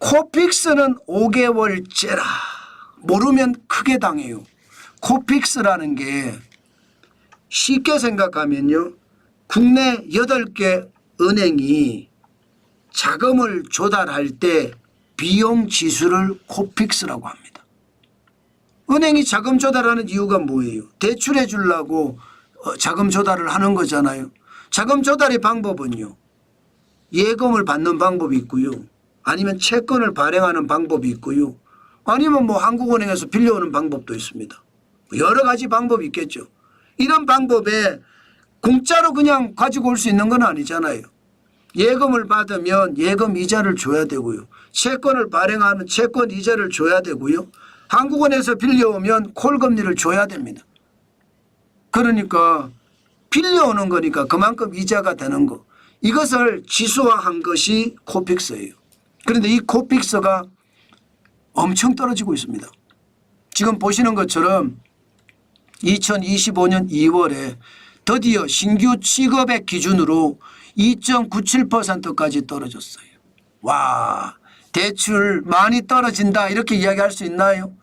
코픽스는 5개월째라. 모르면 크게 당해요. 코픽스라는 게 쉽게 생각하면요. 국내 8개 은행이 자금을 조달할 때 비용 지수를 코픽스라고 합니다. 은행이 자금 조달하는 이유가 뭐예요? 대출해 주려고 자금 조달을 하는 거잖아요. 자금 조달의 방법은요. 예금을 받는 방법이 있고요. 아니면 채권을 발행하는 방법이 있고요. 아니면 뭐 한국은행에서 빌려오는 방법도 있습니다. 여러 가지 방법이 있겠죠. 이런 방법에 공짜로 그냥 가지고 올 수 있는 건 아니잖아요. 예금을 받으면 예금 이자를 줘야 되고요. 채권을 발행하면 채권 이자를 줘야 되고요. 한국은행에서 빌려오면 콜금리를 줘야 됩니다. 그러니까 빌려오는 거니까 그만큼 이자가 되는 거. 이것을 지수화한 것이 코픽스예요. 그런데 이 코픽스가 엄청 떨어지고 있습니다. 지금 보시는 것처럼 2025년 2월에 드디어 신규 취급액 기준으로 2.97%까지 떨어졌어요. 와, 대출 많이 떨어진다 이렇게 이야기할 수 있나요?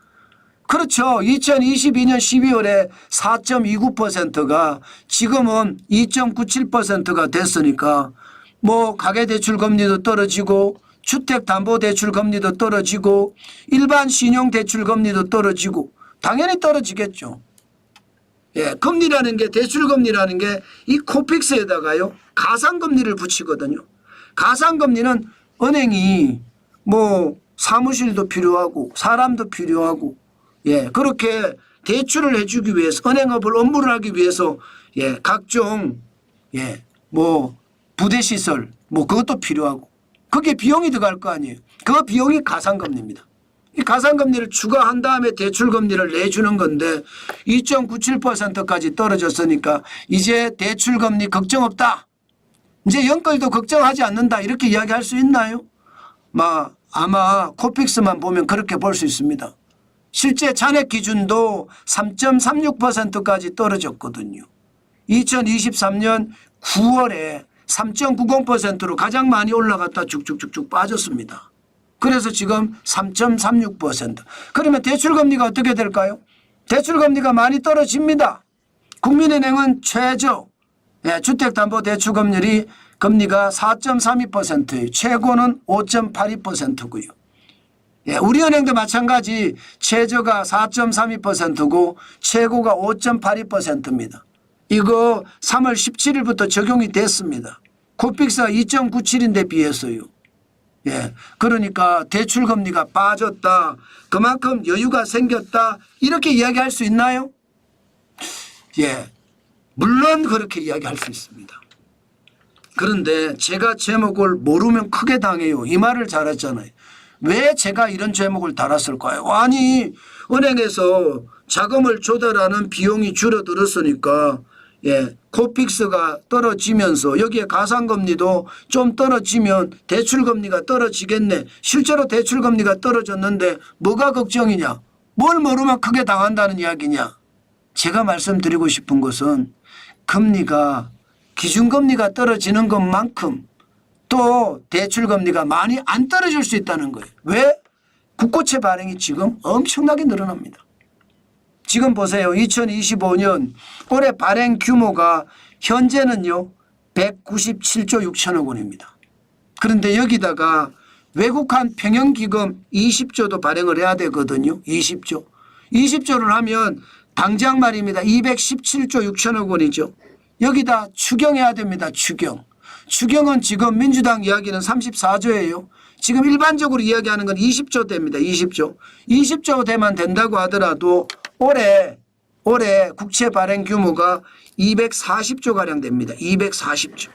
그렇죠. 2022년 12월에 4.29%가 지금은 2.97%가 됐으니까 뭐 가계대출 금리도 떨어지고 주택담보대출 금리도 떨어지고 일반 신용대출 금리도 떨어지고 당연히 떨어지겠죠. 예, 금리라는 게 대출금리라는 게 이 코픽스에다가요 가상금리를 붙이거든요. 가상금리는 은행이 뭐 사무실도 필요하고 사람도 필요하고 예 그렇게 대출을 해주기 위해서 은행업을 업무를 하기 위해서 예 각종 예 뭐 부대시설 뭐 그것도 필요하고 그게 비용이 들어갈 거 아니에요. 그 비용이 가상금리입니다. 이 가상금리를 추가한 다음에 대출금리를 내주는 건데 2.97%까지 떨어졌으니까 이제 대출금리 걱정 없다. 이제 연끌도 걱정하지 않는다. 이렇게 이야기할 수 있나요? 아마 코픽스만 보면 그렇게 볼 수 있습니다. 실제 잔액 기준도 3.36%까지 떨어졌거든요. 2023년 9월에 3.90%로 가장 많이 올라갔다 쭉쭉쭉쭉 빠졌습니다. 그래서 지금 3.36%. 그러면 대출금리가 어떻게 될까요? 대출금리가 많이 떨어집니다. 국민은행은 최저 주택담보대출금리가 4.32%예요. 최고는 5.82%고요. 예, 우리은행도 마찬가지 최저가 4.32%고 최고가 5.82%입니다. 이거 3월 17일부터 적용이 됐습니다. 코픽스가 2.97인데 비해서요. 예, 그러니까 대출금리가 빠졌다. 그만큼 여유가 생겼다. 이렇게 이야기할 수 있나요? 예, 물론 그렇게 이야기할 수 있습니다. 그런데 제가 제목을 모르면 크게 당해요. 이 말을 잘했잖아요. 왜 제가 이런 제목을 달았을까요? 아니 은행에서 자금을 조달하는 비용이 줄어들었으니까 예, 코픽스가 떨어지면서 여기에 가상금리도 좀 떨어지면 대출금리가 떨어지겠네. 실제로 대출금리가 떨어졌는데 뭐가 걱정이냐. 뭘 모르면 크게 당한다는 이야기냐. 제가 말씀드리고 싶은 것은 금리가 기준금리가 떨어지는 것만큼 또 대출금리가 많이 안 떨어질 수 있다는 거예요. 왜? 국고채 발행이 지금 엄청나게 늘어납니다. 지금 보세요. 2025년 올해 발행 규모가 현재는요 197조 6천억 원입니다. 그런데 여기다가 외국한 평형기금 20조도 발행을 해야 되거든요. 20조를 하면 당장 말입니다. 217조 6천억 원이죠. 여기다 추경해야 됩니다. 추경은 지금 민주당 이야기는 34조예요. 지금 일반적으로 이야기하는 건 20조 됩니다. 20조 대만 된다고 하더라도 올해 국채 발행 규모가 240조 가량 됩니다. 240조.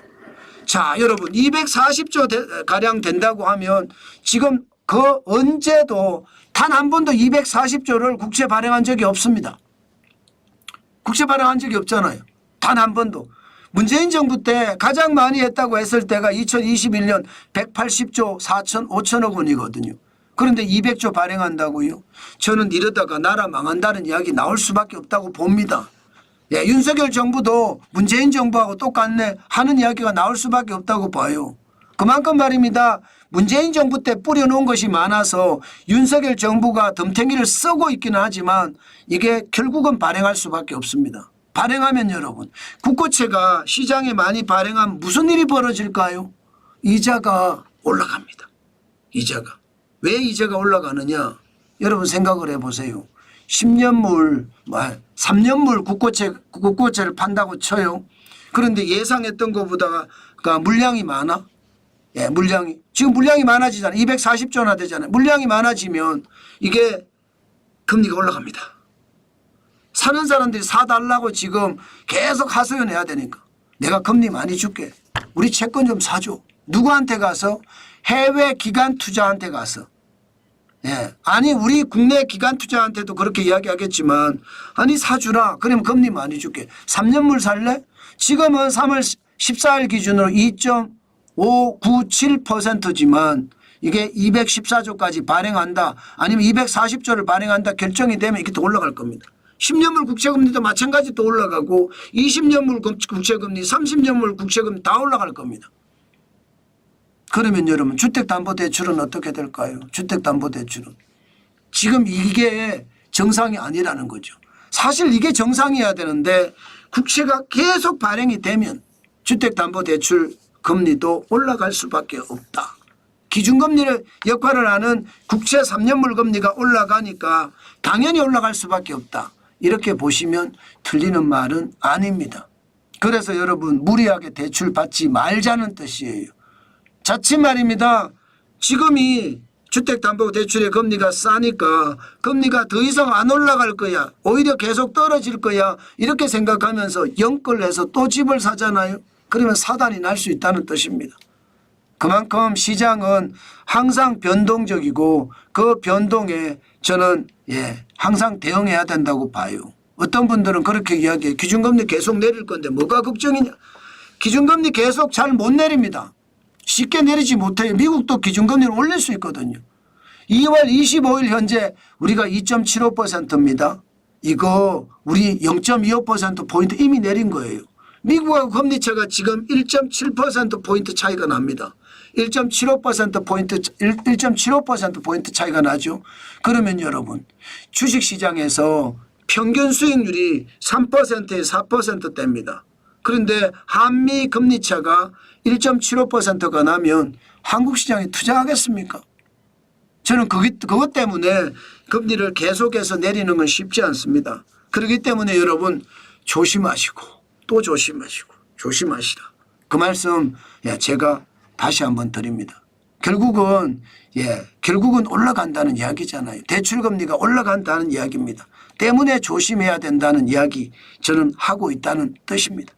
자, 여러분 240조 가량 된다고 하면 지금 그 언제도 단 한 번도 240조를 국채 발행한 적이 없습니다. 국채 발행한 적이 없잖아요. 단 한 번도. 문재인 정부 때 가장 많이 했다고 했을 때가 2021년 180조 5천억 원이거든요. 그런데 200조 발행한다고요? 저는 이러다가 나라 망한다는 이야기 나올 수밖에 없다고 봅니다. 예, 윤석열 정부도 문재인 정부하고 똑같네 하는 이야기가 나올 수밖에 없다고 봐요. 그만큼 말입니다. 문재인 정부 때 뿌려놓은 것이 많아서 윤석열 정부가 덤탱이를 쓰고 있기는 하지만 이게 결국은 발행할 수밖에 없습니다. 발행하면 여러분 국고채가 시장에 많이 발행하면 무슨 일이 벌어질까요? 이자가 올라갑니다. 이자가. 왜 이자가 올라가느냐? 여러분 생각을 해보세요. 10년물, 3년물 국고채를 판다고 쳐요. 그런데 예상했던 것보다 물량이 많아? 예, 물량이. 지금 물량이 많아지잖아요. 240조나 되잖아요. 물량이 많아지면 이게 금리가 올라갑니다. 사는 사람들이 사달라고 지금 계속 하소연해야 되니까 내가 금리 많이 줄게. 우리 채권 좀 사줘. 누구한테 가서? 해외 기관 투자한테 가서. 예. 아니 우리 국내 기관 투자한테도 그렇게 이야기하겠지만 아니 사주라. 그러면 금리 많이 줄게. 3년물 살래? 지금은 3월 14일 기준으로 2.597%지만 이게 214조까지 발행한다. 아니면 240조를 발행한다. 결정이 되면 이게 더 올라갈 겁니다. 10년물 국채금리도 마찬가지 또 올라가고 20년물 국채금리 30년물 국채금리 다 올라갈 겁니다. 그러면 여러분 주택담보대출은 어떻게 될까요? 주택담보대출은 지금 이게 정상이 아니라는 거죠. 사실 이게 정상이어야 되는데 국채가 계속 발행이 되면 주택담보대출 금리도 올라갈 수밖에 없다. 기준금리를 역할을 하는 국채 3년물 금리가 올라가니까 당연히 올라갈 수밖에 없다. 이렇게 보시면 틀리는 말은 아닙니다. 그래서 여러분 무리하게 대출 받지 말자는 뜻이에요. 자칫 말입니다. 지금이 주택담보대출의 금리가 싸니까 금리가 더 이상 안 올라갈 거야. 오히려 계속 떨어질 거야. 이렇게 생각하면서 영끌해서 또 집을 사잖아요. 그러면 사단이 날 수 있다는 뜻입니다. 그만큼 시장은 항상 변동적이고 그 변동에 저는 항상 대응해야 된다고 봐요. 어떤 분들은 그렇게 이야기해요. 기준금리 계속 내릴 건데 뭐가 걱정이냐. 기준금리 계속 잘 못 내립니다. 쉽게 내리지 못해요. 미국도 기준금리를 올릴 수 있거든요. 2월 25일 현재 우리가 2.75%입니다. 이거 우리 0.25%포인트 이미 내린 거예요. 미국하고 금리차가 지금 1.7%포인트 차이가 납니다. 1.75%포인트 차이가 나죠. 그러면 여러분 주식시장에서 평균 수익률이 3%에 4%대입니다. 그런데 한미 금리차가 1.75%가 나면 한국 시장에 투자하겠습니까? 저는 그것 때문에 금리를 계속해서 내리는 건 쉽지 않습니다. 그렇기 때문에 여러분 조심하시고 또 조심하시고 조심하시라. 그 말씀 제가 다시 한번 드립니다. 결국은 올라간다는 이야기잖아요. 대출금리가 올라간다는 이야기입니다. 때문에 조심해야 된다는 이야기 저는 하고 있다는 뜻입니다.